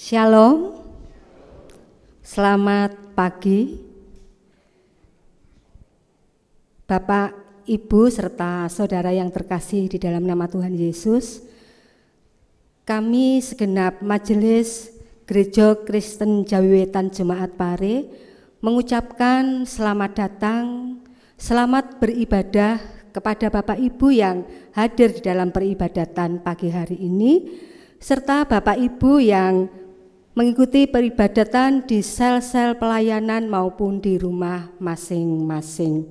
Shalom, selamat pagi Bapak, Ibu, serta saudara yang terkasih di dalam nama Tuhan Yesus. Kami segenap Majelis Gereja Kristen Jawi Wetan Jemaat Pare mengucapkan selamat datang, selamat beribadah kepada Bapak Ibu yang hadir di dalam peribadatan pagi hari ini, serta Bapak Ibu yang mengikuti peribadatan di sel-sel pelayanan maupun di rumah masing-masing.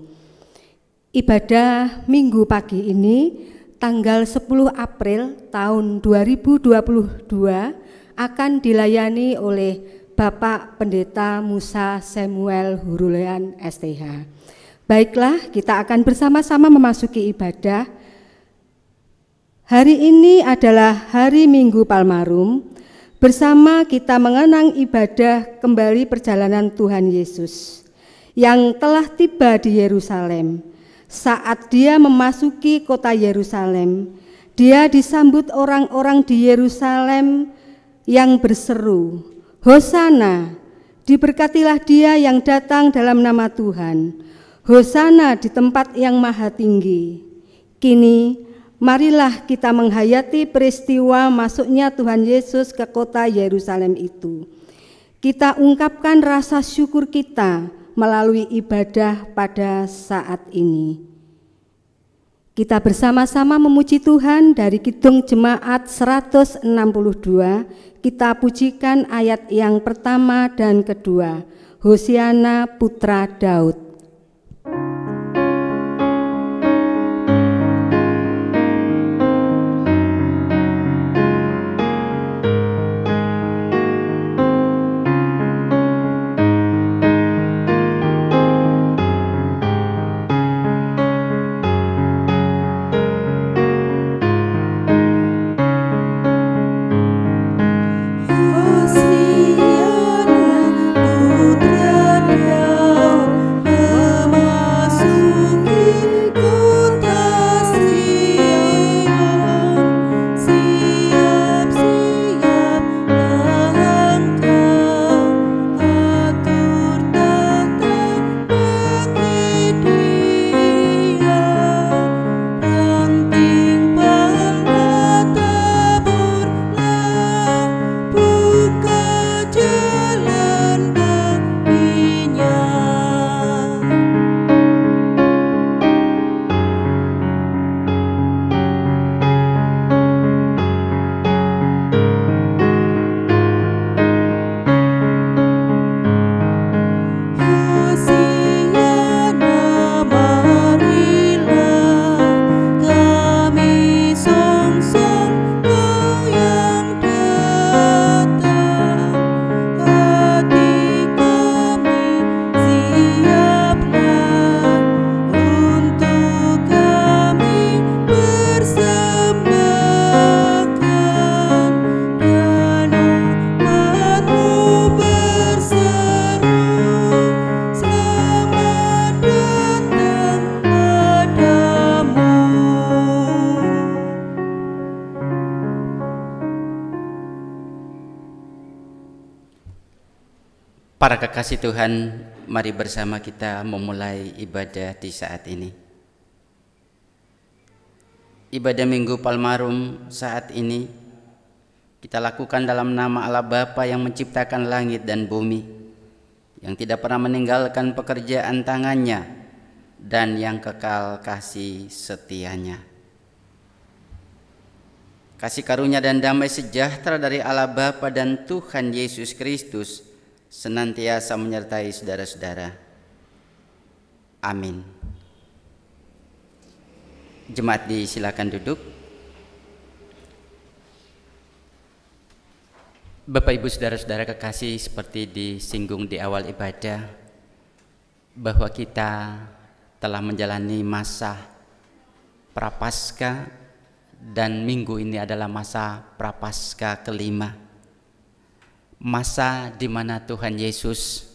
Ibadah Minggu pagi ini tanggal 10 April tahun 2022 akan dilayani oleh Bapak Pendeta Musa Samuel Hurulean STH. Baiklah, kita akan bersama-sama memasuki ibadah. Hari ini adalah hari Minggu Palmarum. Bersama kita mengenang ibadah kembali perjalanan Tuhan Yesus yang telah tiba di Yerusalem. Saat dia memasuki kota Yerusalem, dia disambut orang-orang di Yerusalem yang berseru, "Hosana, diberkatilah dia yang datang dalam nama Tuhan. Hosana di tempat yang maha tinggi." Kini marilah kita menghayati peristiwa masuknya Tuhan Yesus ke kota Yerusalem itu. Kita ungkapkan rasa syukur kita melalui ibadah pada saat ini. Kita bersama-sama memuji Tuhan dari Kidung Jemaat 162. Kita pujikan ayat yang pertama dan kedua. Hosiana Putra Daud. Para kekasih Tuhan, mari bersama kita memulai ibadah di saat ini. Ibadah Minggu Palmarum saat ini kita lakukan dalam nama Allah Bapa yang menciptakan langit dan bumi, yang tidak pernah meninggalkan pekerjaan tangannya, dan yang kekal kasih setianya. Kasih karunia dan damai sejahtera dari Allah Bapa dan Tuhan Yesus Kristus senantiasa menyertai saudara-saudara. Amin. Jemaat disilakan duduk. Bapak Ibu saudara-saudara kekasih, seperti disinggung di awal ibadah bahwa kita telah menjalani masa Prapaskah dan minggu ini adalah masa Prapaskah kelima. Masa di mana Tuhan Yesus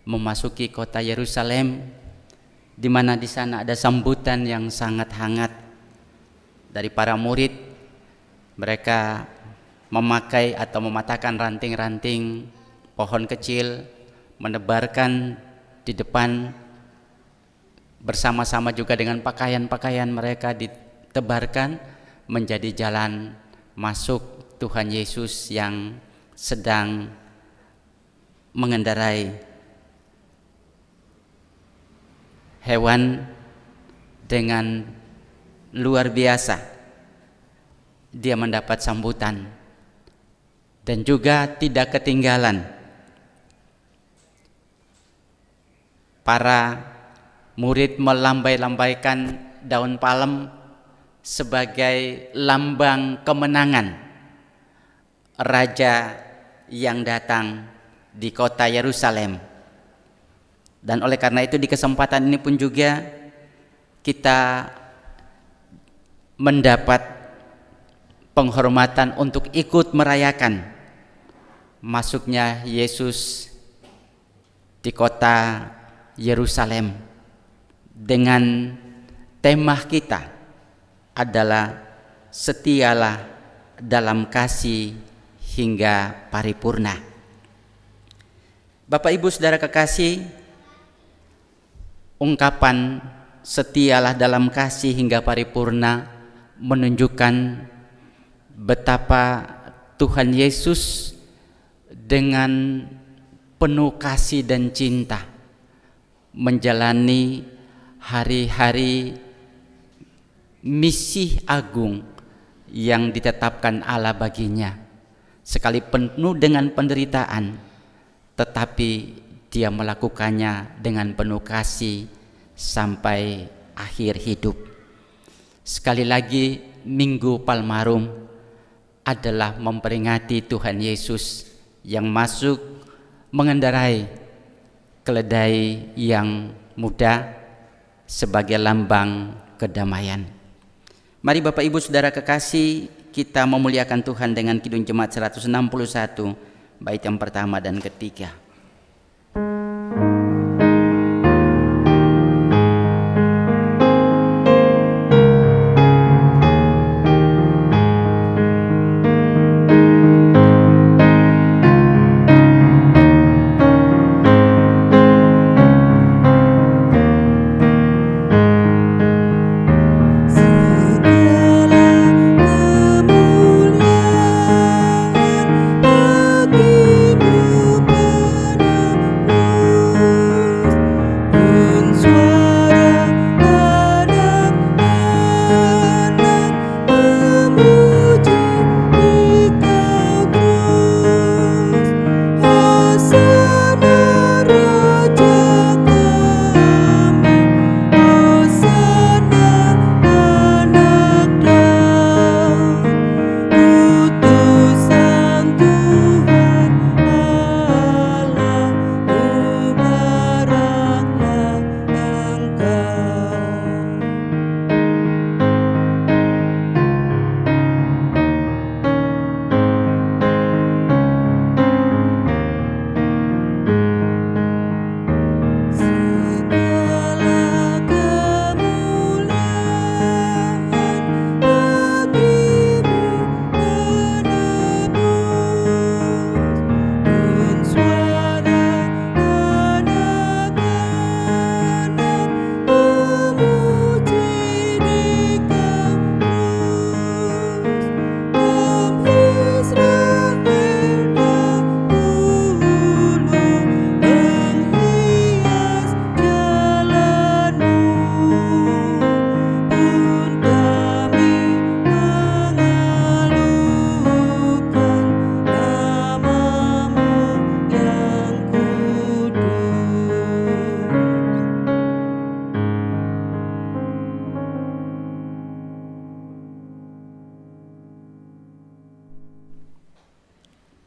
memasuki kota Yerusalem, di mana di sana ada sambutan yang sangat hangat dari para murid. Mereka memakai atau mematahkan ranting-ranting pohon kecil, menebarkan di depan bersama-sama juga dengan pakaian-pakaian mereka ditebarkan menjadi jalan masuk Tuhan Yesus yang sedang mengendarai hewan dengan luar biasa. Dia mendapat sambutan dan juga tidak ketinggalan para murid melambai-lambaikan daun palem sebagai lambang kemenangan raja yang datang di kota Yerusalem. Dan oleh karena itu di kesempatan ini pun juga kita mendapat penghormatan untuk ikut merayakan masuknya Yesus di kota Yerusalem dengan tema kita adalah setialah dalam kasih hingga paripurna. Bapak Ibu Saudara kekasih, ungkapan setialah dalam kasih hingga paripurna menunjukkan betapa Tuhan Yesus dengan penuh kasih dan cinta menjalani hari-hari misi agung yang ditetapkan Allah baginya. Sekali penuh dengan penderitaan, tetapi dia melakukannya dengan penuh kasih sampai akhir hidup. Sekali lagi, Minggu Palmarum adalah memperingati Tuhan Yesus yang masuk mengendarai keledai yang muda sebagai lambang kedamaian. Mari Bapak Ibu Saudara kekasih, kita memuliakan Tuhan dengan Kidung Jemaat 161 bait yang pertama dan ketiga.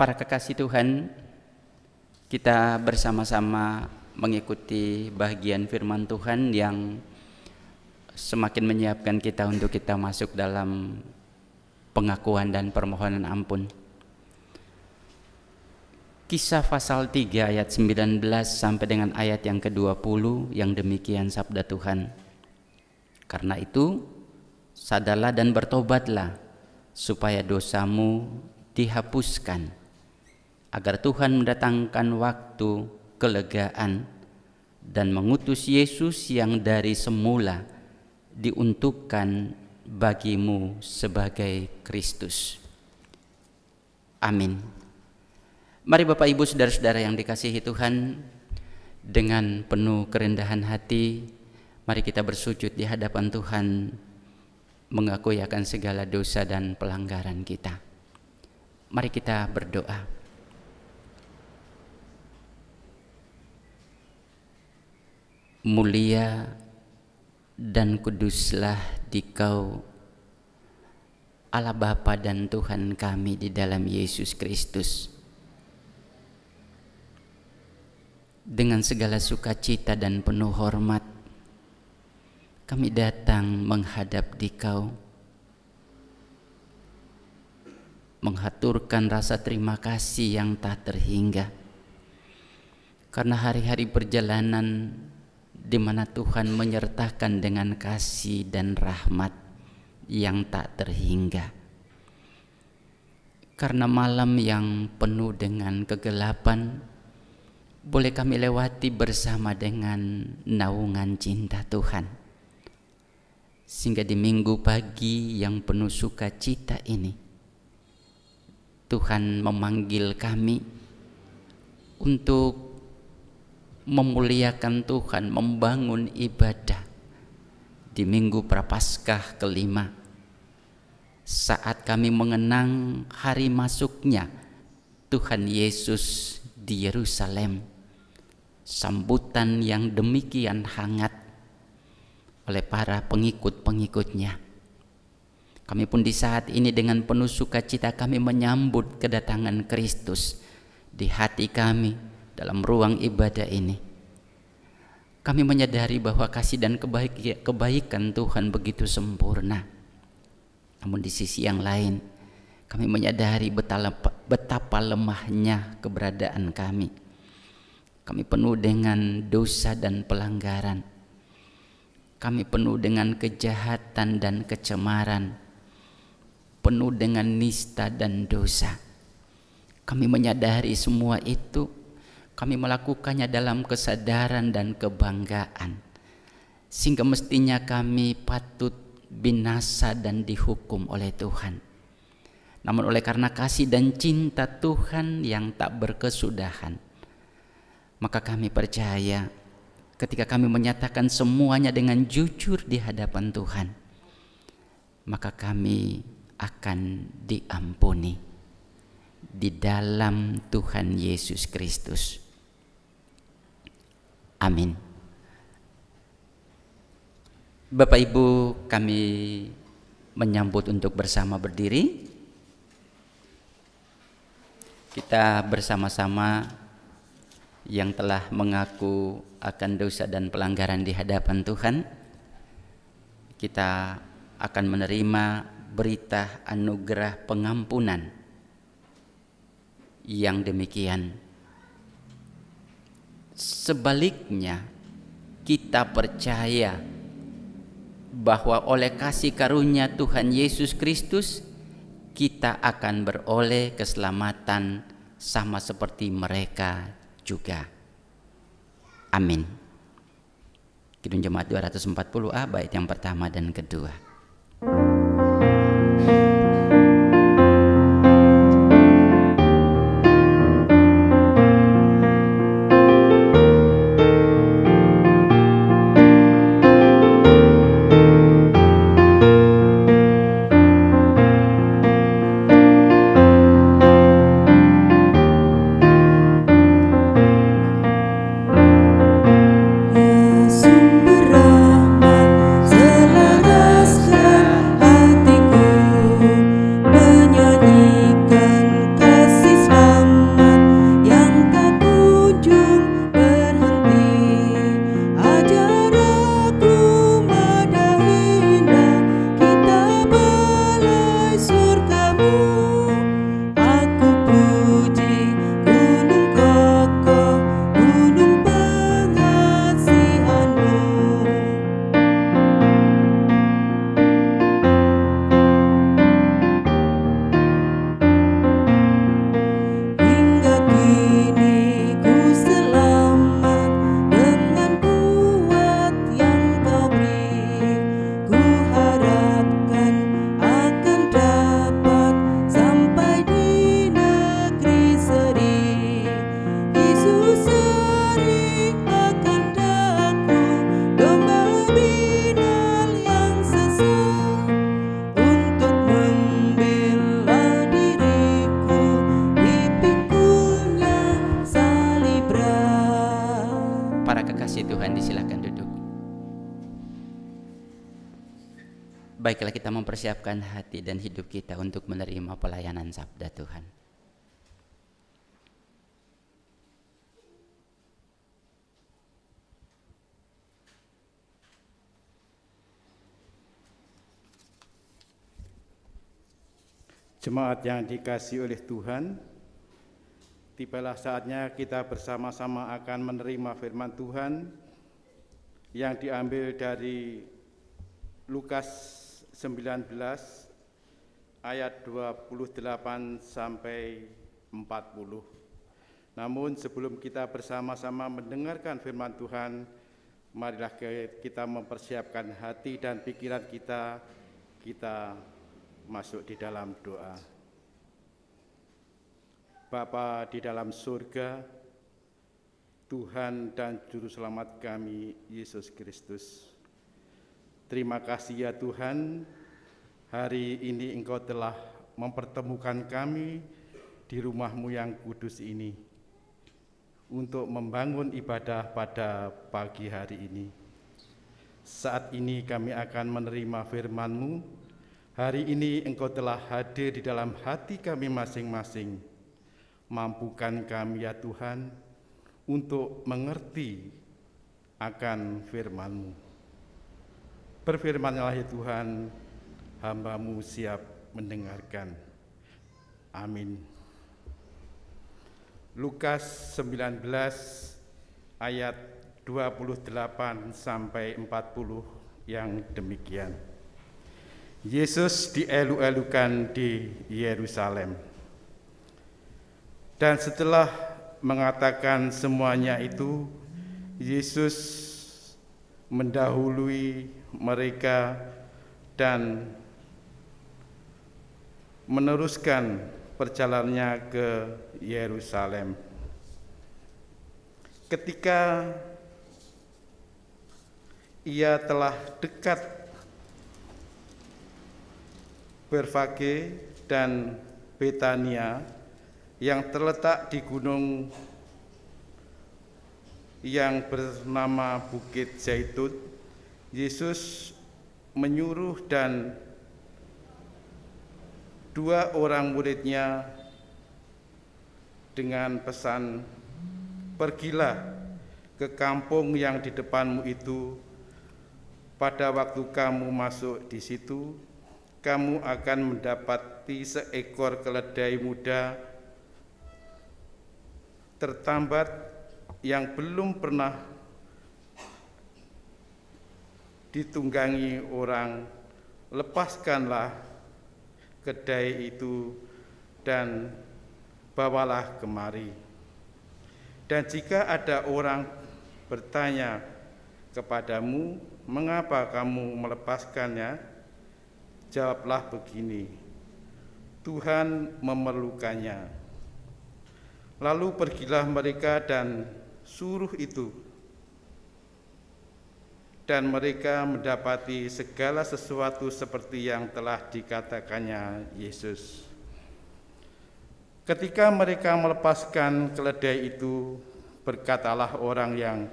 Para kekasih Tuhan, kita bersama-sama mengikuti bagian firman Tuhan yang semakin menyiapkan kita untuk kita masuk dalam pengakuan dan permohonan ampun. Kisah pasal 3 ayat 19 sampai dengan ayat yang ke-20 yang demikian sabda Tuhan. Karena itu, sadarlah dan bertobatlah supaya dosamu dihapuskan, agar Tuhan mendatangkan waktu kelegaan dan mengutus Yesus yang dari semula diuntukkan bagimu sebagai Kristus. Amin. Mari Bapak Ibu saudara-saudara yang dikasihi Tuhan, dengan penuh kerendahan hati mari kita bersujud di hadapan Tuhan, mengakui akan segala dosa dan pelanggaran kita. Mari kita berdoa. Mulia dan kuduslah Dikau, Allah Bapa dan Tuhan kami di dalam Yesus Kristus. Dengan segala sukacita dan penuh hormat, kami datang menghadap Dikau, menghaturkan rasa terima kasih yang tak terhingga, karena hari-hari perjalanan di mana Tuhan menyertakan dengan kasih dan rahmat yang tak terhingga. Karena malam yang penuh dengan kegelapan boleh kami lewati bersama dengan naungan cinta Tuhan, sehingga di minggu pagi yang penuh sukacita ini Tuhan memanggil kami untuk memuliakan Tuhan, membangun ibadah di minggu Prapaskah kelima, saat kami mengenang hari masuknya Tuhan Yesus di Yerusalem, sambutan yang demikian hangat oleh para pengikut-pengikutnya. Kami pun di saat ini dengan penuh sukacita kami menyambut kedatangan Kristus di hati kami dalam ruang ibadah ini. Kami menyadari bahwa kasih dan kebaikan Tuhan begitu sempurna. Namun di sisi yang lain, kami menyadari betapa lemahnya keberadaan kami. Kami penuh dengan dosa dan pelanggaran. Kami penuh dengan kejahatan dan kecemaran. Penuh dengan nista dan dosa. Kami menyadari semua itu. Kami melakukannya dalam kesadaran dan kebanggaan, sehingga mestinya kami patut binasa dan dihukum oleh Tuhan. Namun oleh karena kasih dan cinta Tuhan yang tak berkesudahan, maka kami percaya ketika kami menyatakan semuanya dengan jujur di hadapan Tuhan, maka kami akan diampuni di dalam Tuhan Yesus Kristus. Amin. Bapak Ibu, kami menyambut untuk bersama berdiri. Kita bersama-sama yang telah mengaku akan dosa dan pelanggaran di hadapan Tuhan, kita akan menerima berita anugerah pengampunan yang demikian. Sebaliknya, kita percaya bahwa oleh kasih karunia Tuhan Yesus Kristus, kita akan beroleh keselamatan sama seperti mereka juga. Amin. Kidung Jemaat 240A bait yang pertama dan kedua. Sumber rahmat selaras Baiklah, kita mempersiapkan hati dan hidup kita untuk menerima pelayanan sabda Tuhan. Jemaat yang dikasihi oleh Tuhan, tibalah saatnya kita bersama-sama akan menerima firman Tuhan yang diambil dari Lukas 19 ayat 28 sampai 40. Namun sebelum kita bersama-sama mendengarkan firman Tuhan, marilah kita mempersiapkan hati dan pikiran kita masuk di dalam doa. Bapa di dalam surga, Tuhan dan Juru Selamat kami, Yesus Kristus. Terima kasih ya Tuhan, hari ini Engkau telah mempertemukan kami di rumah-Mu yang kudus ini untuk membangun ibadah pada pagi hari ini. Saat ini kami akan menerima firman-Mu. Hari ini Engkau telah hadir di dalam hati kami masing-masing. Mampukan kami ya Tuhan untuk mengerti akan firman-Mu. Berfirmanlah ya Tuhan, hamba-Mu siap mendengarkan. Amin. Lukas 19 ayat 28 sampai 40 yang demikian. Yesus dielu-elukan di Yerusalem. Dan setelah mengatakan semuanya itu, Yesus mendahului mereka dan meneruskan perjalanannya ke Yerusalem. Ketika ia telah dekat Berfage dan Betania yang terletak di gunung yang bernama Bukit Zaitun, Yesus menyuruh dan 2 orang muridnya dengan pesan, "Pergilah ke kampung yang di depanmu itu. Pada waktu kamu masuk di situ, kamu akan mendapati seekor keledai muda tertambat yang belum pernah ditunggangi orang. Lepaskanlah kedai itu dan bawalah kemari. Dan jika ada orang bertanya kepadamu, mengapa kamu melepaskannya? Jawablah begini, Tuhan memerlukannya. Lalu pergilah mereka dan suruh itu, dan mereka mendapati segala sesuatu seperti yang telah dikatakannya Yesus. Ketika mereka melepaskan keledai itu, berkatalah orang yang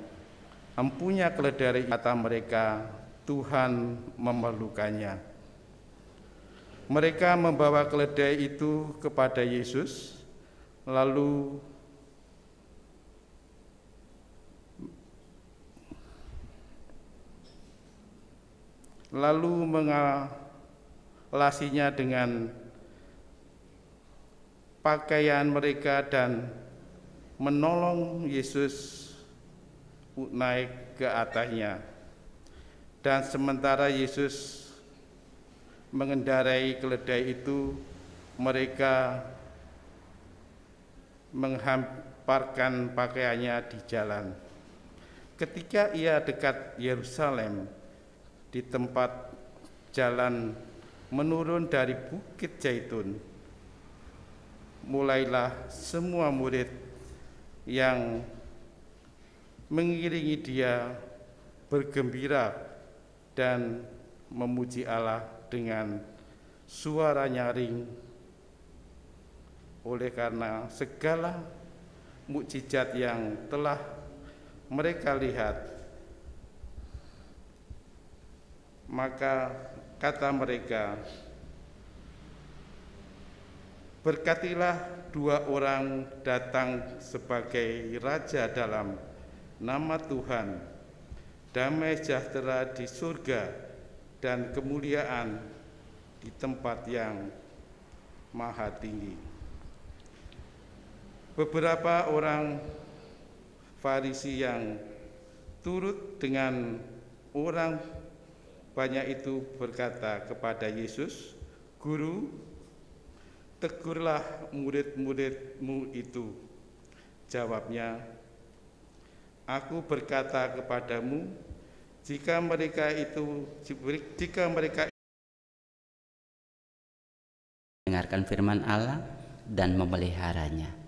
empunya keledai, kata mereka, Tuhan memerlukannya. Mereka membawa keledai itu kepada Yesus, lalu mengalasinya dengan pakaian mereka dan menolong Yesus naik ke atasnya. Dan sementara Yesus mengendarai keledai itu, mereka menghamparkan pakaiannya di jalan. Ketika ia dekat Yerusalem, di tempat jalan menurun dari Bukit Zaitun, mulailah semua murid yang mengiringi dia bergembira dan memuji Allah dengan suara nyaring, oleh karena segala mukjizat yang telah mereka lihat. Maka kata mereka, "Berkatilah dua orang datang sebagai raja dalam nama Tuhan, damai sejahtera di surga dan kemuliaan di tempat yang maha tinggi." Beberapa orang Farisi yang turut dengan orang banyak itu berkata kepada Yesus, "Guru, tegurlah murid-muridmu itu." Jawabnya, "Aku berkata kepadamu, jika mereka dengarkan firman Allah dan memeliharanya."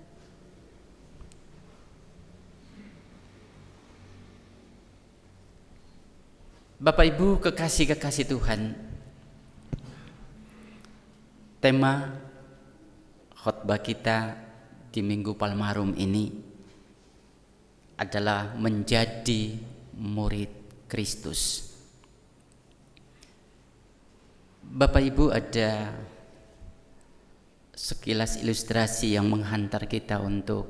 Bapak Ibu kekasih-kekasih Tuhan, tema khotbah kita di Minggu Palmarum ini adalah menjadi murid Kristus. Bapak Ibu, ada sekilas ilustrasi yang menghantar kita untuk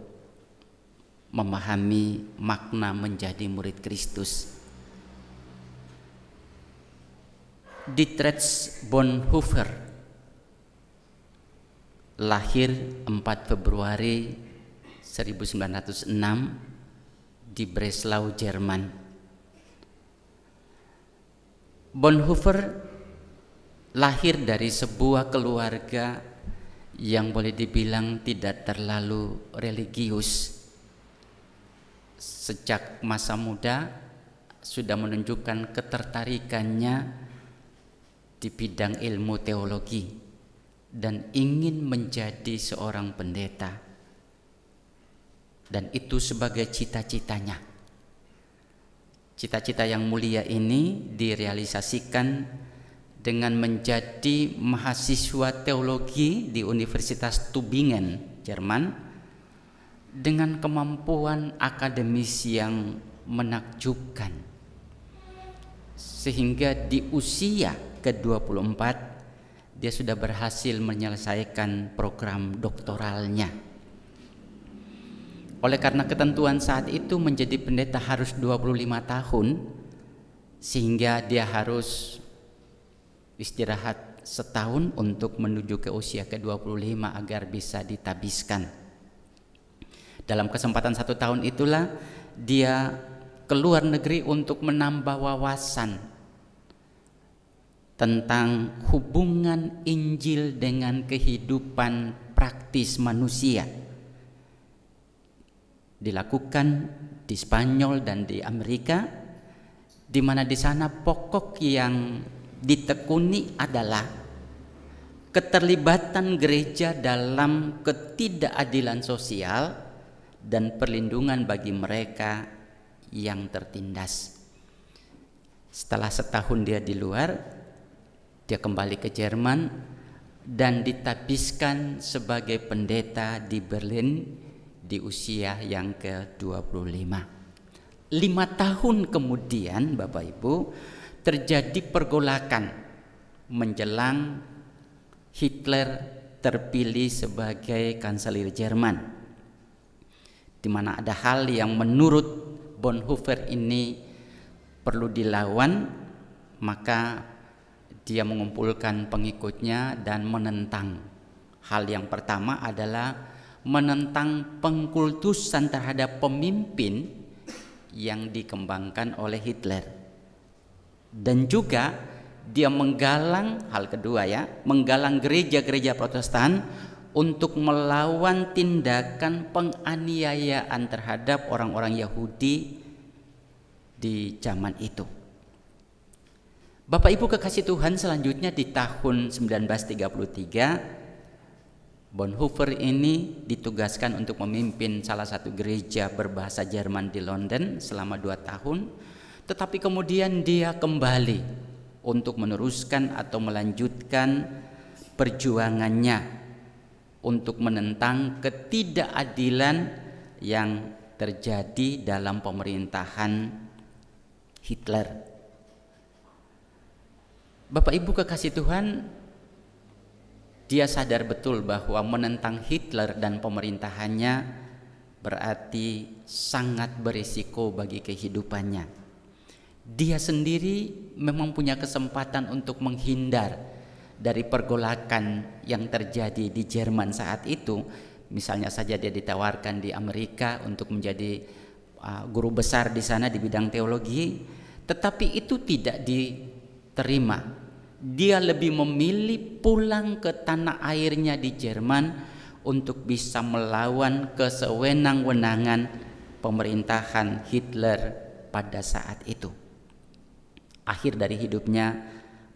memahami makna menjadi murid Kristus. Dietrich Bonhoeffer lahir 4 Februari 1906 di Breslau, Jerman. Bonhoeffer lahir dari sebuah keluarga yang boleh dibilang tidak terlalu religius. Sejak masa muda sudah menunjukkan ketertarikannya di bidang ilmu teologi dan ingin menjadi seorang pendeta, dan itu sebagai cita-citanya. Cita-cita yang mulia ini direalisasikan dengan menjadi mahasiswa teologi di Universitas Tübingen, Jerman, dengan kemampuan akademis yang menakjubkan, sehingga di usia ke-24 dia sudah berhasil menyelesaikan program doktoralnya. Oleh karena ketentuan saat itu menjadi pendeta harus 25 tahun, sehingga dia harus istirahat setahun untuk menuju ke usia ke-25 agar bisa ditabiskan. Dalam kesempatan 1 tahun itulah dia keluar negeri untuk menambah wawasan tentang hubungan Injil dengan kehidupan praktis manusia. Dilakukan di Spanyol dan di Amerika, di mana di sana pokok yang ditekuni adalah keterlibatan gereja dalam ketidakadilan sosial dan perlindungan bagi mereka yang tertindas. Setelah setahun dia di luar, dia kembali ke Jerman dan ditabiskan sebagai pendeta di Berlin di usia yang ke-25. 5 tahun kemudian, Bapak Ibu, terjadi pergolakan menjelang Hitler terpilih sebagai kanselir Jerman, di mana ada hal yang menurut Bonhoeffer ini perlu dilawan. Maka dia mengumpulkan pengikutnya dan menentang. Hal yang pertama adalah menentang pengkultusan terhadap pemimpin yang dikembangkan oleh Hitler. Dan juga dia menggalang, hal kedua ya, menggalang gereja-gereja Protestan untuk melawan tindakan penganiayaan terhadap orang-orang Yahudi di zaman itu. Bapak Ibu kekasih Tuhan, selanjutnya di tahun 1933 Bonhoeffer ini ditugaskan untuk memimpin salah satu gereja berbahasa Jerman di London selama 2 tahun. Tetapi kemudian dia kembali untuk meneruskan atau melanjutkan perjuangannya untuk menentang ketidakadilan yang terjadi dalam pemerintahan Hitler. Bapak Ibu kekasih Tuhan, dia sadar betul bahwa menentang Hitler dan pemerintahannya berarti sangat berisiko bagi kehidupannya. Dia sendiri memang punya kesempatan untuk menghindar dari pergolakan yang terjadi di Jerman saat itu. Misalnya saja dia ditawarkan di Amerika untuk menjadi guru besar di sana di bidang teologi, tetapi itu tidak diterima. Dia lebih memilih pulang ke tanah airnya di Jerman untuk bisa melawan kesewenang-wenangan pemerintahan Hitler pada saat itu. Akhir dari hidupnya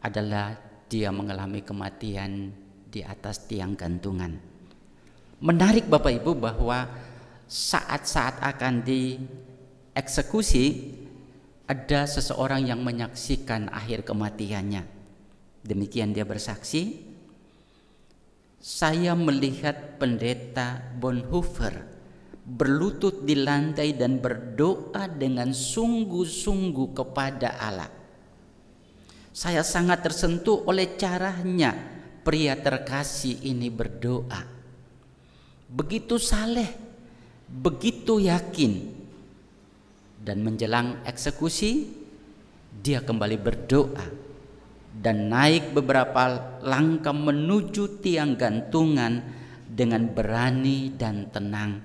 adalah dia mengalami kematian di atas tiang gantungan. Menarik Bapak Ibu bahwa saat-saat akan dieksekusi ada seseorang yang menyaksikan akhir kematiannya. Demikian dia bersaksi, saya melihat pendeta Bonhoeffer berlutut di lantai dan berdoa dengan sungguh-sungguh kepada Allah. Saya sangat tersentuh oleh caranya pria terkasih ini berdoa. Begitu saleh, begitu yakin. Dan menjelang eksekusi, dia kembali berdoa dan naik beberapa langkah menuju tiang gantungan dengan berani dan tenang.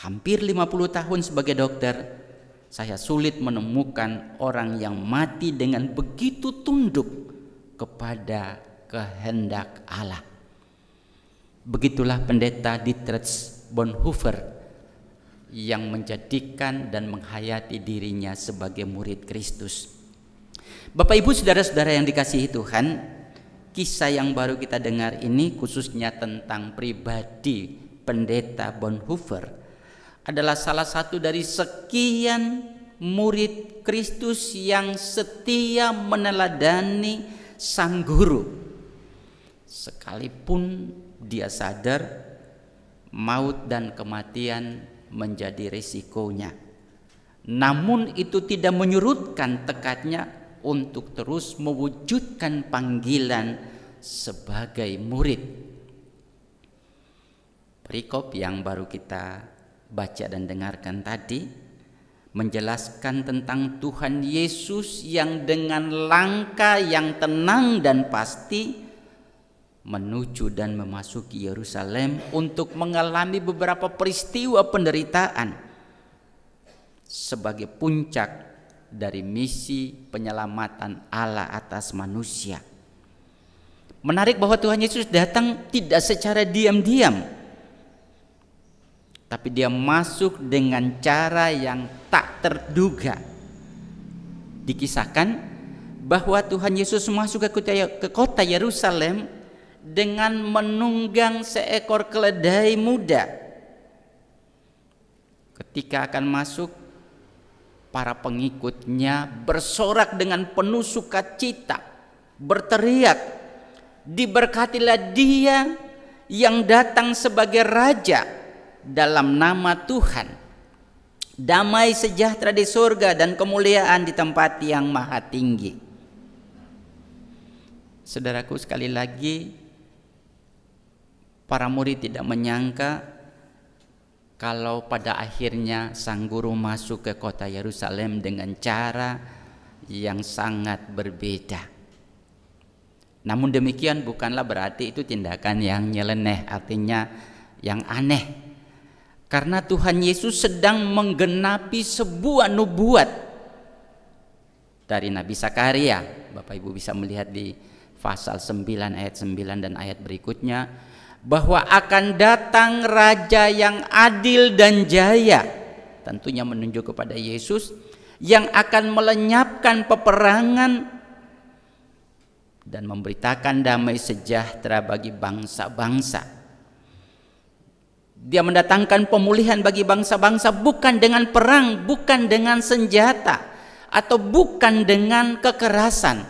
Hampir 50 tahun sebagai dokter, saya sulit menemukan orang yang mati dengan begitu tunduk kepada kehendak Allah. Begitulah pendeta Dietrich Bonhoeffer yang menjadikan dan menghayati dirinya sebagai murid Kristus. Bapak Ibu saudara-saudara yang dikasihi Tuhan, kisah yang baru kita dengar ini khususnya tentang pribadi pendeta Bonhoeffer adalah salah satu dari sekian murid Kristus yang setia meneladani sang guru. Sekalipun dia sadar maut dan kematian menjadi risikonya, namun itu tidak menyurutkan tekadnya untuk terus mewujudkan panggilan sebagai murid. Perikop yang baru kita baca dan dengarkan tadi menjelaskan tentang Tuhan Yesus yang dengan langkah yang tenang dan pasti menuju dan memasuki Yerusalem untuk mengalami beberapa peristiwa penderitaan sebagai puncak dari misi penyelamatan Allah atas manusia. Menarik bahwa Tuhan Yesus datang tidak secara diam-diam, tapi dia masuk dengan cara yang tak terduga. Dikisahkan bahwa Tuhan Yesus masuk ke kota Yerusalem dengan menunggang seekor keledai muda. Ketika akan masuk, para pengikutnya bersorak dengan penuh sukacita, berteriak, "Diberkatilah dia yang datang sebagai raja dalam nama Tuhan. Damai sejahtera di surga dan kemuliaan di tempat yang maha tinggi." Saudaraku, sekali lagi para murid tidak menyangka kalau pada akhirnya sang guru masuk ke kota Yerusalem dengan cara yang sangat berbeda. Namun demikian bukanlah berarti itu tindakan yang nyeleneh, artinya yang aneh. Karena Tuhan Yesus sedang menggenapi sebuah nubuat dari Nabi Zakaria. Bapak Ibu bisa melihat di pasal 9 ayat 9 dan ayat berikutnya, bahwa akan datang raja yang adil dan jaya, tentunya menunjuk kepada Yesus, yang akan melenyapkan peperangan dan memberitakan damai sejahtera bagi bangsa-bangsa. Dia mendatangkan pemulihan bagi bangsa-bangsa bukan dengan perang, bukan dengan senjata, atau bukan dengan kekerasan,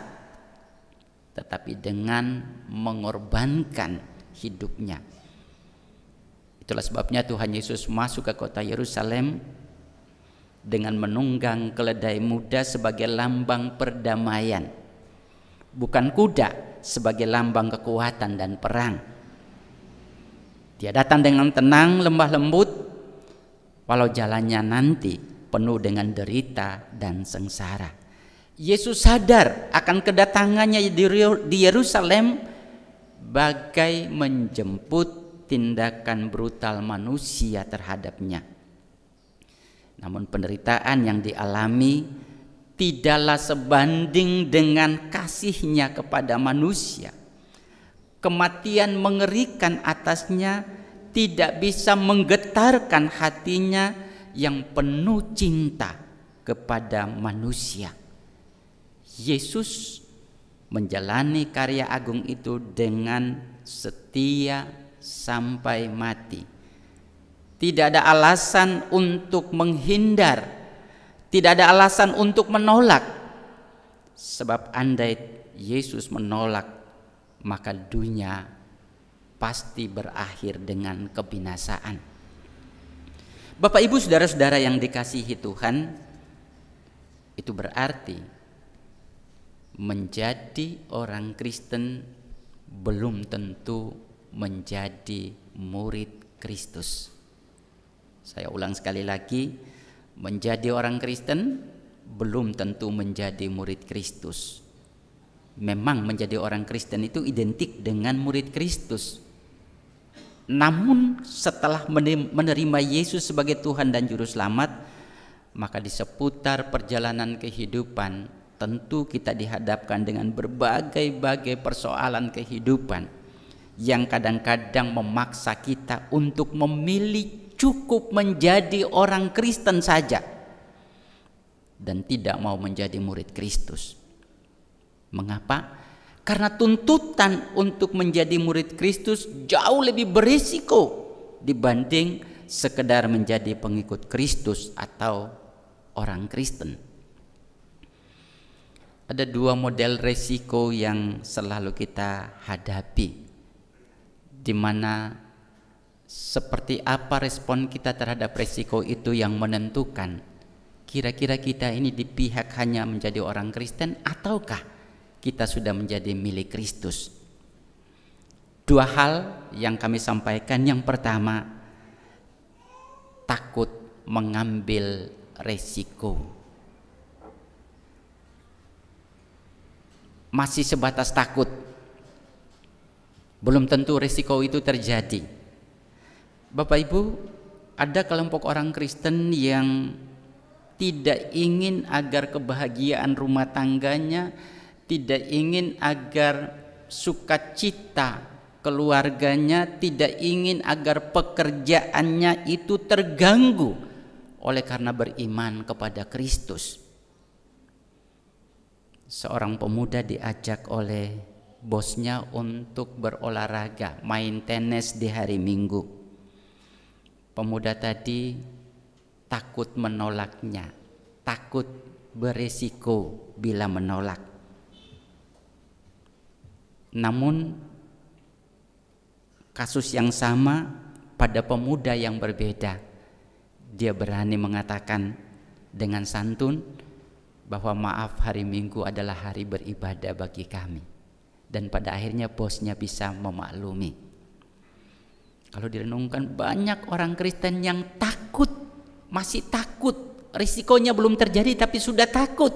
tetapi dengan mengorbankan hidupnya. Itulah sebabnya Tuhan Yesus masuk ke kota Yerusalem dengan menunggang keledai muda sebagai lambang perdamaian. bukan kuda sebagai lambang kekuatan dan perang. Dia datang dengan tenang, lembah lembut, walau jalannya nanti penuh dengan derita dan sengsara. Yesus sadar akan kedatangannya di Yerusalem bagai menjemput tindakan brutal manusia terhadapnya. Namun penderitaan yang dialami tidaklah sebanding dengan kasihnya kepada manusia. Kematian mengerikan atasnya tidak bisa menggetarkan hatinya yang penuh cinta kepada manusia. Yesus menjalani karya agung itu dengan setia sampai mati. Tidak ada alasan untuk menghindar, tidak ada alasan untuk menolak. Sebab andai Yesus menolak, maka dunia pasti berakhir dengan kebinasaan. Bapak Ibu saudara-saudara yang dikasihi Tuhan, itu berarti menjadi orang Kristen belum tentu menjadi murid Kristus. Saya ulang sekali lagi, menjadi orang Kristen belum tentu menjadi murid Kristus. Memang menjadi orang Kristen itu identik dengan murid Kristus. Namun setelah menerima Yesus sebagai Tuhan dan Juru Selamat, maka di seputar perjalanan kehidupan tentu kita dihadapkan dengan berbagai-bagai persoalan kehidupan yang kadang-kadang memaksa kita untuk memilih cukup menjadi orang Kristen saja dan tidak mau menjadi murid Kristus. Mengapa? Karena tuntutan untuk menjadi murid Kristus jauh lebih berisiko dibanding sekedar menjadi pengikut Kristus atau orang Kristen. Ada dua model resiko yang selalu kita hadapi, di mana seperti apa respon kita terhadap resiko itu yang menentukan kira-kira kita ini di pihak hanya menjadi orang Kristen ataukah kita sudah menjadi milik Kristus. Dua hal yang kami sampaikan. Yang pertama, takut mengambil resiko. Masih sebatas takut, belum tentu resiko itu terjadi. Bapak Ibu, ada kelompok orang Kristen yang tidak ingin agar kebahagiaan rumah tangganya, tidak ingin agar sukacita keluarganya, tidak ingin agar pekerjaannya itu terganggu oleh karena beriman kepada Kristus. Seorang pemuda diajak oleh bosnya untuk berolahraga, main tenis di hari Minggu. Pemuda tadi takut menolaknya, takut beresiko bila menolak. Namun kasus yang sama pada pemuda yang berbeda, dia berani mengatakan dengan santun bahwa maaf, hari Minggu adalah hari beribadah bagi kami. Dan pada akhirnya bosnya bisa memaklumi. Kalau direnungkan, banyak orang Kristen yang takut, masih takut, risikonya belum terjadi tapi sudah takut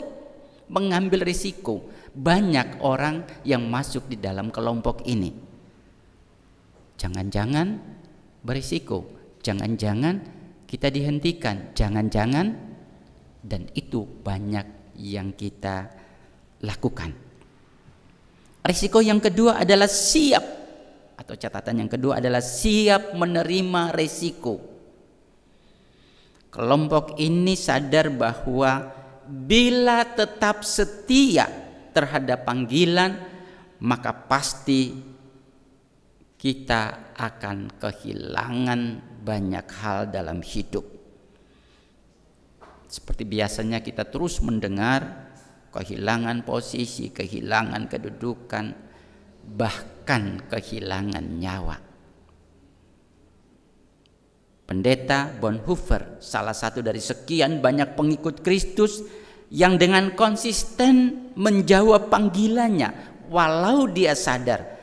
mengambil risiko. Banyak orang yang masuk di dalam kelompok ini. Jangan-jangan berisiko, jangan-jangan kita dihentikan, jangan-jangan, dan itu banyak yang kita lakukan. Risiko yang kedua adalah siap, atau catatan yang kedua adalah siap menerima risiko. Kelompok ini sadar bahwa bila tetap setia terhadap panggilan, maka pasti kita akan kehilangan banyak hal dalam hidup. Seperti biasanya kita terus mendengar kehilangan posisi, kehilangan kedudukan, bahkan kehilangan nyawa. Pendeta Bonhoeffer, salah satu dari sekian banyak pengikut Kristus, yang dengan konsisten menjawab panggilannya walau dia sadar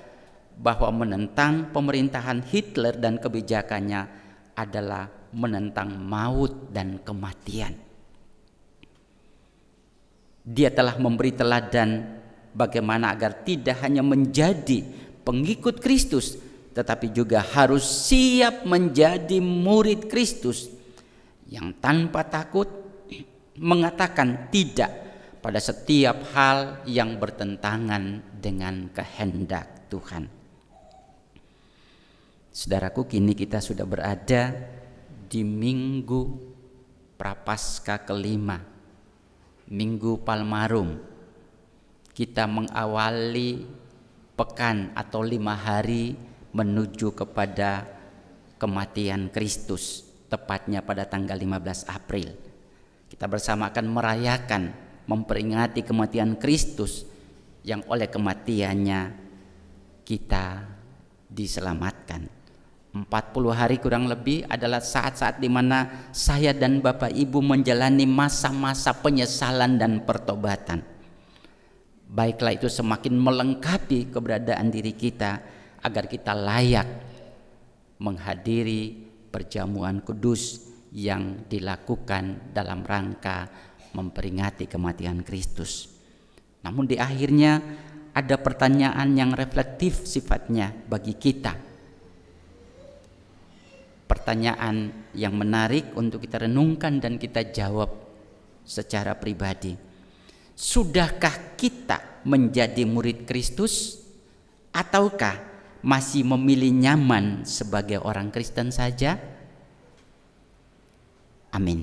bahwa menentang pemerintahan Hitler dan kebijakannya adalah menentang maut dan kematian. Dia telah memberi teladan bagaimana agar tidak hanya menjadi pengikut Kristus, tetapi juga harus siap menjadi murid Kristus yang tanpa takut mengatakan tidak pada setiap hal yang bertentangan dengan kehendak Tuhan. Saudaraku, kini kita sudah berada di minggu Prapaskah kelima, Minggu Palmarum. Kita mengawali pekan atau 5 hari menuju kepada kematian Kristus, tepatnya pada tanggal 15 April. Kita bersama akan merayakan, memperingati kematian Kristus yang oleh kematiannya kita diselamatkan. 40 hari kurang lebih adalah saat-saat di mana saya dan Bapak Ibu menjalani masa-masa penyesalan dan pertobatan. Baiklah itu semakin melengkapi keberadaan diri kita agar kita layak menghadiri perjamuan kudus yang dilakukan dalam rangka memperingati kematian Kristus. Namun di akhirnya ada pertanyaan yang reflektif sifatnya bagi kita. Pertanyaan yang menarik untuk kita renungkan dan kita jawab secara pribadi. Sudahkah kita menjadi murid Kristus ataukah masih memilih nyaman sebagai orang Kristen saja? Amin.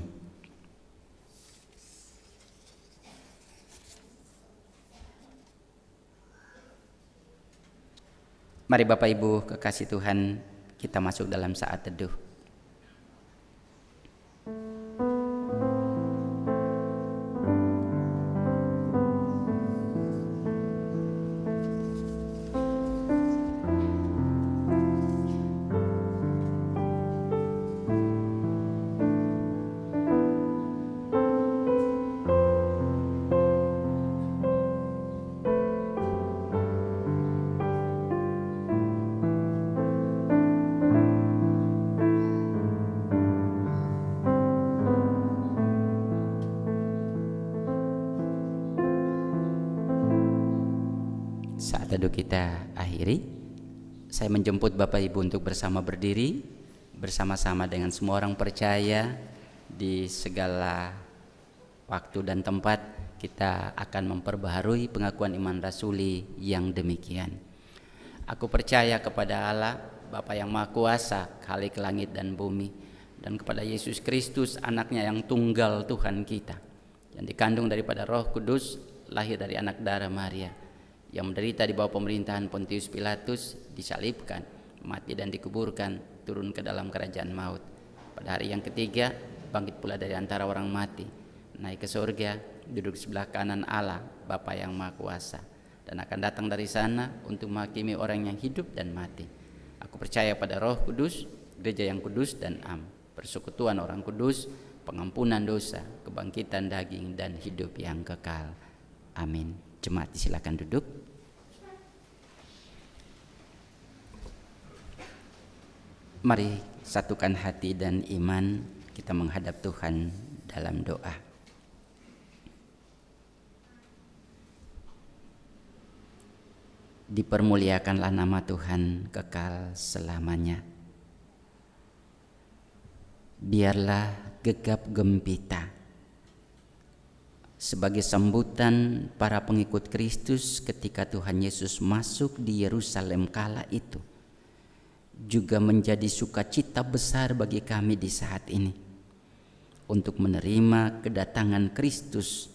Mari Bapak Ibu kekasih Tuhan, kita masuk dalam saat teduh. Saat teduh kita akhiri. Saya menjemput Bapak Ibu untuk bersama berdiri bersama-sama dengan semua orang percaya di segala waktu dan tempat. Kita akan memperbaharui pengakuan iman rasuli yang demikian. Aku percaya kepada Allah Bapa yang Maha Kuasa, Khalik langit dan bumi, dan kepada Yesus Kristus, anaknya yang tunggal Tuhan kita, yang dikandung daripada Roh Kudus, lahir dari anak darah Maria, yang menderita di bawah pemerintahan Pontius Pilatus, disalibkan, mati dan dikuburkan, turun ke dalam kerajaan maut. Pada hari yang ketiga, bangkit pula dari antara orang mati, naik ke surga, duduk sebelah kanan Allah, Bapa yang Maha Kuasa, dan akan datang dari sana untuk menghakimi orang yang hidup dan mati. Aku percaya pada Roh Kudus, gereja yang kudus dan am, persekutuan orang kudus, pengampunan dosa, kebangkitan daging, dan hidup yang kekal. Amin. Jemaat silakan duduk. Mari satukan hati dan iman, kita menghadap Tuhan dalam doa. Dipermuliakanlah nama Tuhan kekal selamanya. Biarlah gegap gempita sebagai sambutan para pengikut Kristus ketika Tuhan Yesus masuk di Yerusalem kala itu, juga menjadi sukacita besar bagi kami di saat ini untuk menerima kedatangan Kristus,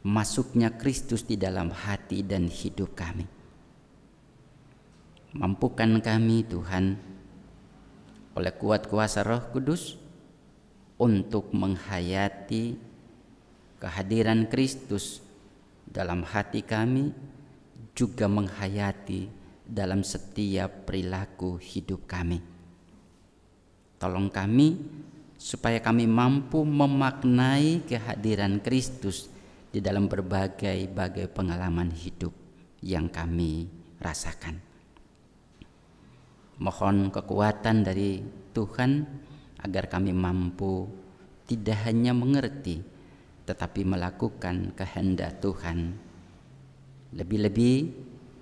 masuknya Kristus di dalam hati dan hidup kami. Mampukan kami Tuhan oleh kuat kuasa Roh Kudus untuk menghayati kehadiran Kristus dalam hati kami, juga menghayati dalam setiap perilaku hidup kami. Tolong kami supaya kami mampu memaknai kehadiran Kristus di dalam berbagai pengalaman hidup yang kami rasakan. Mohon kekuatan dari Tuhan agar kami mampu tidak hanya mengerti tetapi melakukan kehendak Tuhan. Lebih-lebih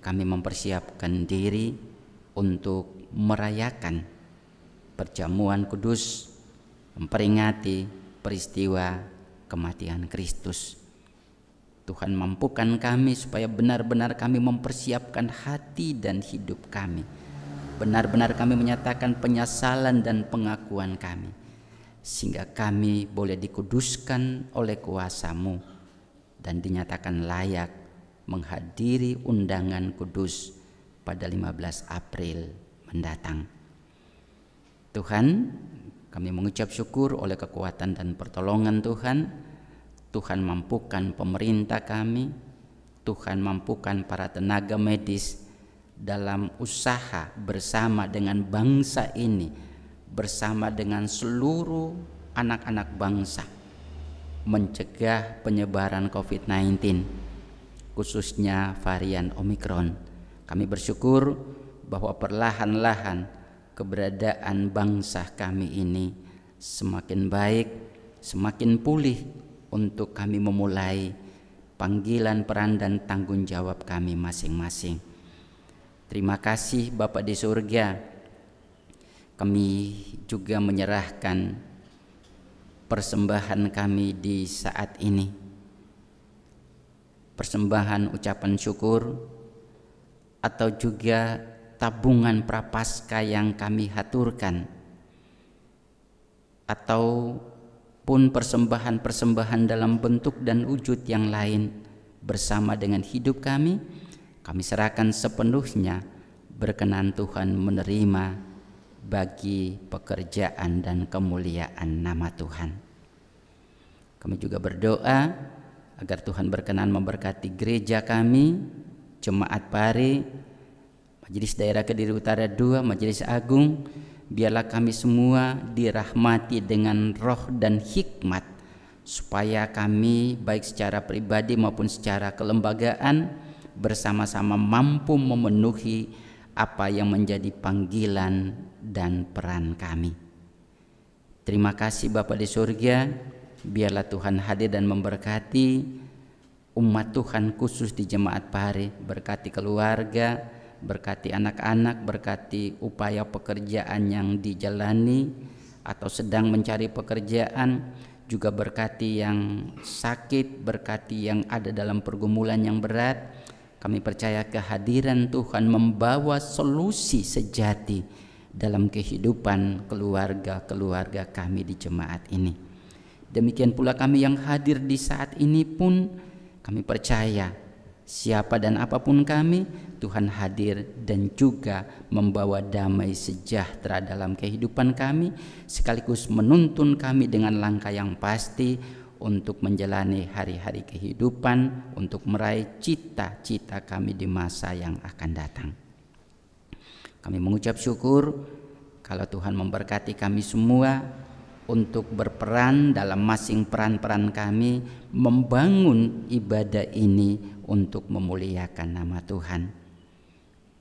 kami mempersiapkan diri untuk merayakan perjamuan kudus, memperingati peristiwa kematian Kristus. Tuhan mampukan kami supaya benar-benar kami mempersiapkan hati dan hidup kami. Benar-benar kami menyatakan penyesalan dan pengakuan kami, sehingga kami boleh dikuduskan oleh kuasa-Mu dan dinyatakan layak menghadiri undangan kudus pada 15 April mendatang. Tuhan, kami mengucap syukur oleh kekuatan dan pertolongan Tuhan. Tuhan mampukan pemerintah kami, Tuhan mampukan para tenaga medis dalam usaha bersama dengan bangsa ini, bersama dengan seluruh anak-anak bangsa, mencegah penyebaran COVID-19, khususnya varian Omikron. Kami bersyukur bahwa perlahan-lahan keberadaan bangsa kami ini semakin baik, semakin pulih untuk kami memulai panggilan peran dan tanggung jawab kami masing-masing. Terima kasih Bapa di surga. Kami juga menyerahkan persembahan kami di saat ini. Persembahan ucapan syukur atau juga tabungan prapaskah yang kami haturkan, ataupun persembahan-persembahan dalam bentuk dan wujud yang lain bersama dengan hidup kami serahkan sepenuhnya berkenan Tuhan menerima bagi pekerjaan dan kemuliaan nama Tuhan. Kami juga berdoa agar Tuhan berkenan memberkati gereja kami, Jemaat Pare, Majelis Daerah Kediri Utara 2, Majelis Agung. Biarlah kami semua dirahmati dengan roh dan hikmat, supaya kami baik secara pribadi maupun secara kelembagaan bersama-sama mampu memenuhi apa yang menjadi panggilan dan peran kami. Terima kasih Bapa di surga. Biarlah Tuhan hadir dan memberkati umat Tuhan khusus di Jemaat Pare, berkati keluarga, berkati anak-anak, berkati upaya pekerjaan yang dijalani atau sedang mencari pekerjaan, juga berkati yang sakit, berkati yang ada dalam pergumulan yang berat. Kami percaya kehadiran Tuhan membawa solusi sejati dalam kehidupan keluarga-keluarga kami di jemaat ini. Demikian pula kami yang hadir di saat ini pun kami percaya siapa dan apapun kami, Tuhan hadir dan juga membawa damai sejahtera dalam kehidupan kami, sekaligus menuntun kami dengan langkah yang pasti untuk menjalani hari-hari kehidupan, untuk meraih cita-cita kami di masa yang akan datang. Kami mengucap syukur kalau Tuhan memberkati kami semua untuk berperan dalam masing peran-peran kami membangun ibadah ini untuk memuliakan nama Tuhan.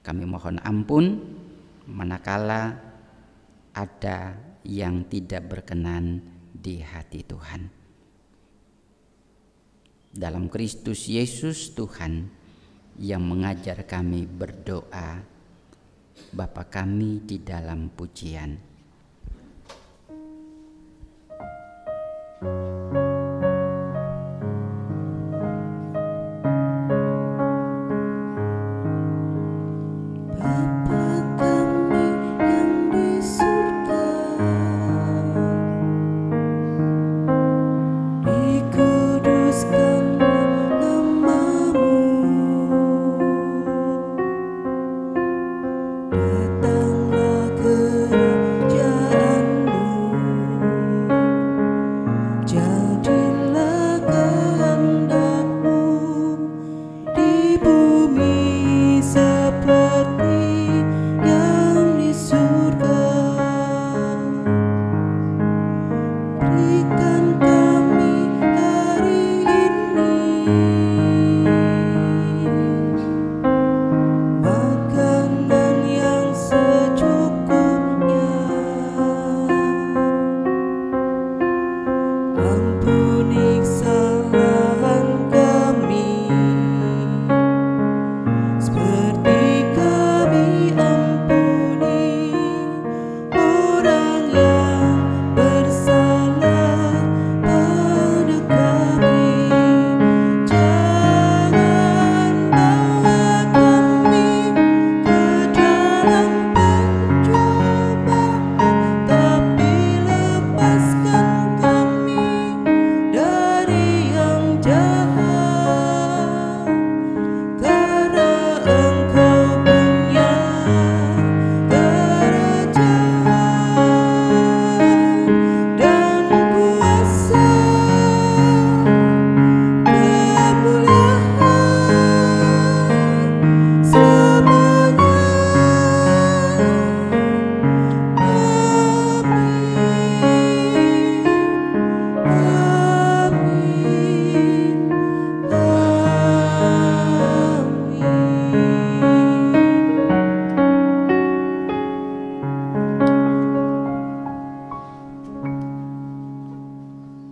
Kami mohon ampun manakala ada yang tidak berkenan di hati Tuhan. Dalam Kristus Yesus Tuhan yang mengajar kami berdoa, Bapa kami di dalam pujian. Datanglah kerajaan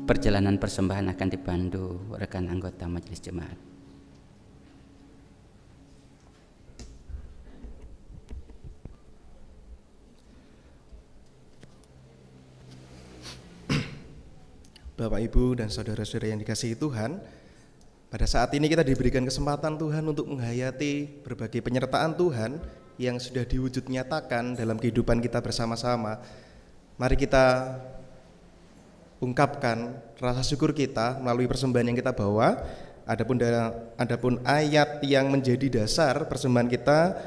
Perjalanan persembahan akan dipandu rekan anggota Majelis Jemaat. Bapak, Ibu, dan saudara-saudara yang dikasihi Tuhan, pada saat ini kita diberikan kesempatan Tuhan untuk menghayati berbagai penyertaan Tuhan yang sudah diwujud nyatakan dalam kehidupan kita bersama-sama. Mari kita ungkapkan rasa syukur kita melalui persembahan yang kita bawa. Adapun ayat yang menjadi dasar persembahan kita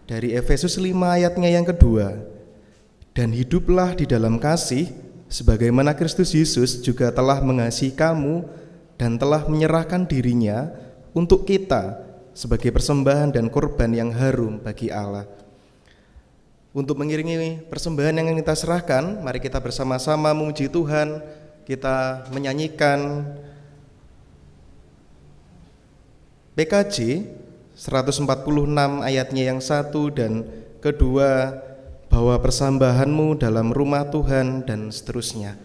dari Efesus 5 ayatnya yang kedua. Dan hiduplah di dalam kasih, sebagaimana Kristus Yesus juga telah mengasihi kamu dan telah menyerahkan dirinya untuk kita sebagai persembahan dan korban yang harum bagi Allah. Untuk mengiringi persembahan yang kita serahkan, mari kita bersama-sama memuji Tuhan. Kita menyanyikan PKJ 146 ayatnya yang 1 dan kedua, bahwa persembahanmu dalam rumah Tuhan, dan seterusnya.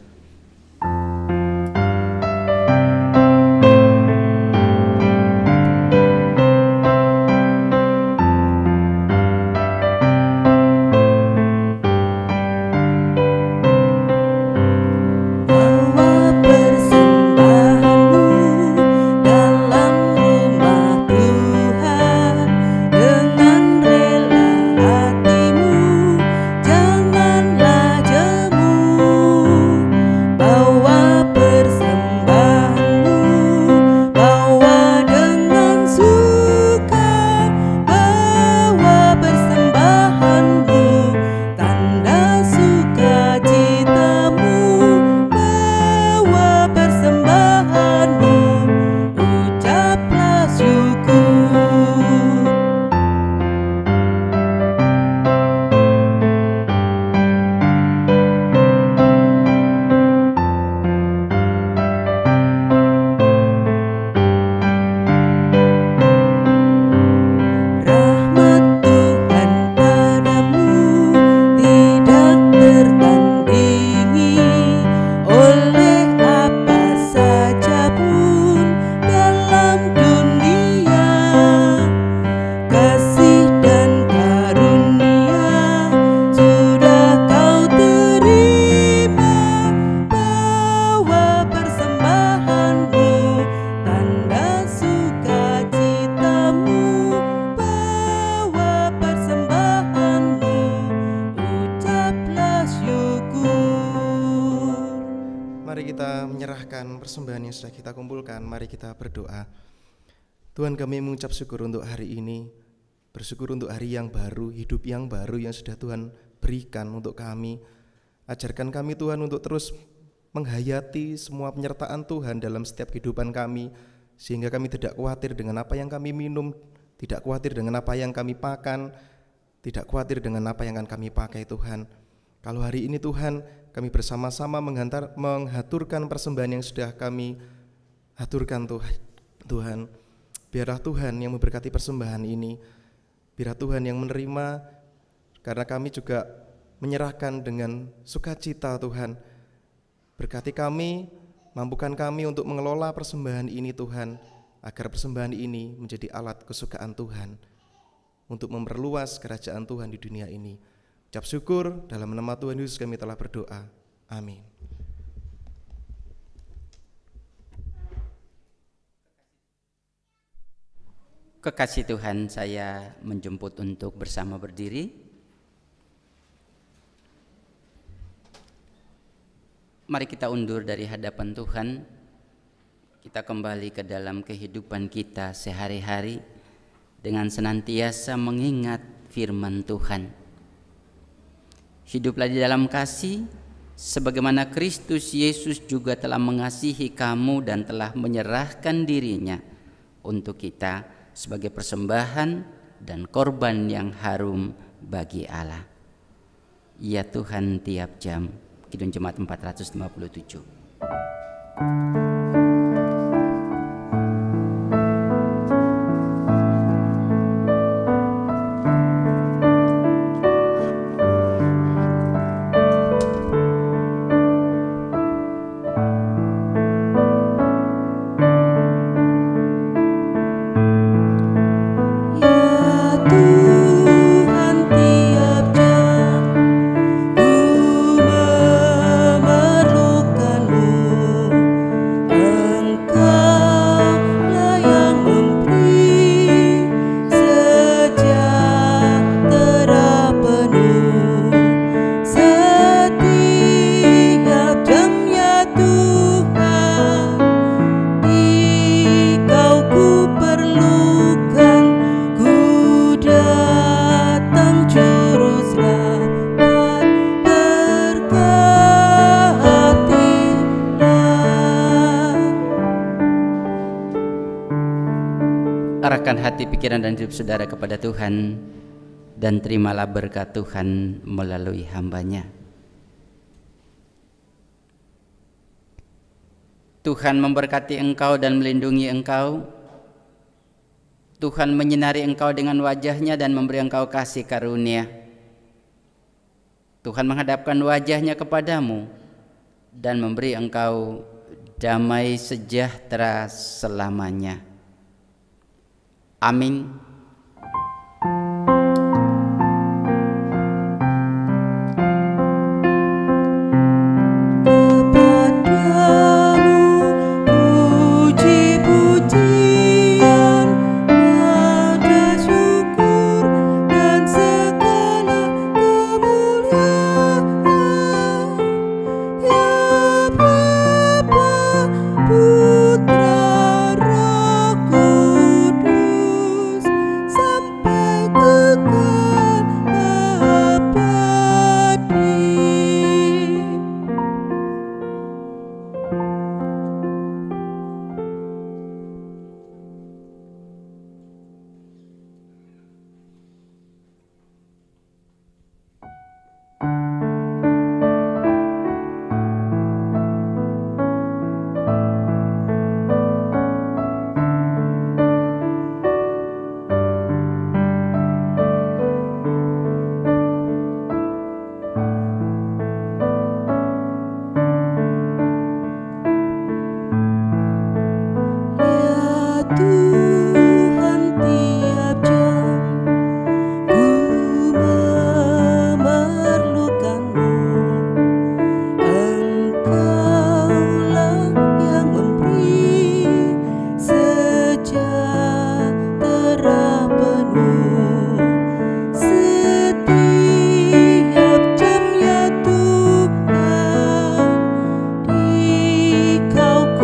Persembahan yang sudah kita kumpulkan, mari kita berdoa. Tuhan, kami mengucap syukur untuk hari ini, bersyukur untuk hari yang baru, hidup yang baru yang sudah Tuhan berikan untuk kami. Ajarkan kami Tuhan untuk terus menghayati semua penyertaan Tuhan dalam setiap kehidupan kami, sehingga kami tidak khawatir dengan apa yang kami minum, tidak khawatir dengan apa yang kami makan, tidak khawatir dengan apa yang akan kami pakai Tuhan. Kalau hari ini Tuhan, kami bersama-sama menghaturkan persembahan yang sudah kami haturkan Tuhan. Biarlah Tuhan yang memberkati persembahan ini, biarlah Tuhan yang menerima, karena kami juga menyerahkan dengan sukacita Tuhan. Berkati kami, mampukan kami untuk mengelola persembahan ini Tuhan, agar persembahan ini menjadi alat kesukaan Tuhan untuk memperluas kerajaan Tuhan di dunia ini. Ucap syukur, dalam nama Tuhan Yesus kami telah berdoa. Amin. Kekasih Tuhan, saya menjemput untuk bersama berdiri. Mari kita undur dari hadapan Tuhan. Kita kembali ke dalam kehidupan kita sehari-hari dengan senantiasa mengingat firman Tuhan. Hiduplah di dalam kasih, sebagaimana Kristus Yesus juga telah mengasihi kamu dan telah menyerahkan dirinya untuk kita sebagai persembahan dan korban yang harum bagi Allah. Ya Tuhan tiap jam. Kidung Jemaat 457. arahkan hati, pikiran, dan hidup saudara kepada Tuhan, dan terimalah berkat Tuhan melalui hamba-Nya. Tuhan memberkati engkau dan melindungi engkau. Tuhan menyinari engkau dengan wajah-Nya dan memberi engkau kasih karunia. Tuhan menghadapkan wajah-Nya kepadamu dan memberi engkau damai sejahtera selamanya. Amin.